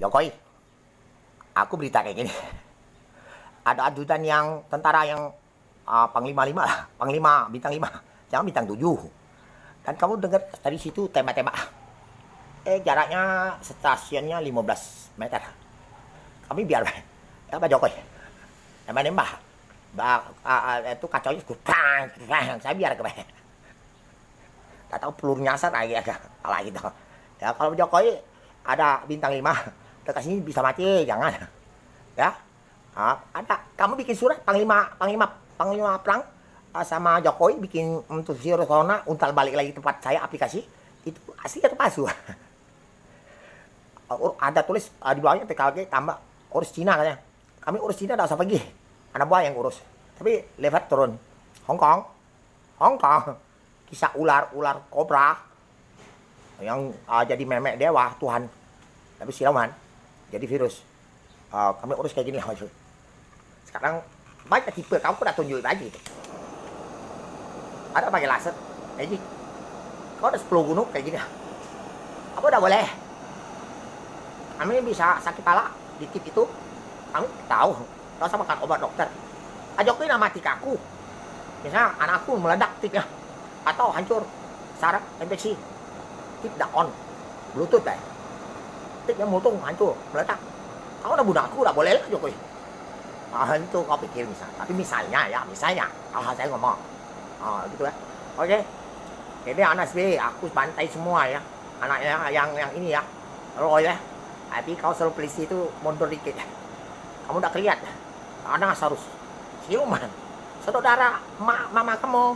Jokowi, aku berita kayak gini. Ada ajudan yang tentara yang panglima 5 lah, panglima bintang 5, jangan bintang 7. Dan kamu dengar dari situ tembak-tembak. Jaraknya stasiunnya 15 meter. Kami biar ya Pak Jokowi. Nembak-nembak. Itu kacaunya kutang, saya biar ke tak tahu peluru nyasar lagi agak kalah gitu. Ya kalau Jokowi ada bintang 5 dekat sini bisa mati, jangan. Ya. Ada kamu bikin surat panglima perang sama Jokowi bikin untuk virus corona untal balik lagi tempat saya aplikasi itu asli atau palsu? Ada tulis di bawahnya TKG tambah urus Cina katanya. Kami urus Cina tidak usah pergi, anak buah yang urus. Tapi lewat turun Hong Kong kisah ular kobra yang jadi memek dewa Tuhan tapi siluman jadi virus. Kami urus kayak gini lah. Sekarang banyak tipe kamu udah tunjuk lagi. Ada pakai laser kayak gini. Kau ada 10 gunung kayak gini. Apa udah boleh? Kami bisa sakit pala di tip itu. Kami tahu. Kau usah makan obat dokter. Jokowi nama mati ke aku. Misalnya anakku meledak tipnya. Atau hancur. Saraf infeksi. Tip dah on. Bluetooth deh. Tipnya multung hancur. Meledak. Kau udah bunuh aku. Udah boleh lah Jokowi. Itu kau pikir misalnya. Tapi misalnya. Saya ngomong. Gitu ya. Oke. Jadi anak SBY aku bantai semua ya. Anaknya yang ini ya. Roy ya. Tapi kau selalu polisi itu mundur dikit. Kamu udah kelihatan. Anak harus siluman. Saudara mama kamu.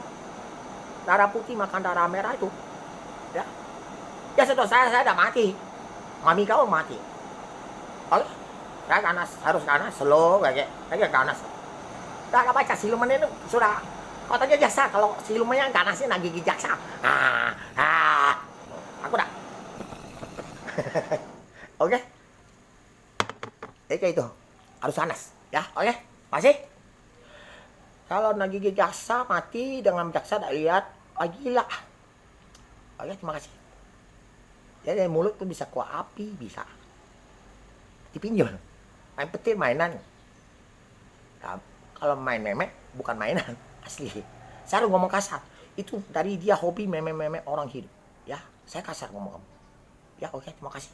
Darah putih makan darah merah itu. Ya. Ya saudara saya udah mati. Mami kau mati. Oke. Saya harus ganas slow kayak ganas. Udah baca siluman itu sudah katanya jaksa kalau silumannya ganasnya nagih gigi jaksa. Aku dah. Oke. Kayak itu harus ganas ya. Oke. Masih. Kalau nagih gigi jaksa mati dengan jaksa tak lihat gila. Oke, terima kasih. Ya dari mulut tuh bisa keluar api bisa. Dipinjol. Main petir mainan. Nah, kalau main memek bukan mainan asli. Saya harus ngomong kasar. Itu dari dia hobi memek orang hidup. Ya, saya kasar ngomong kamu. Ya, oke, terima kasih.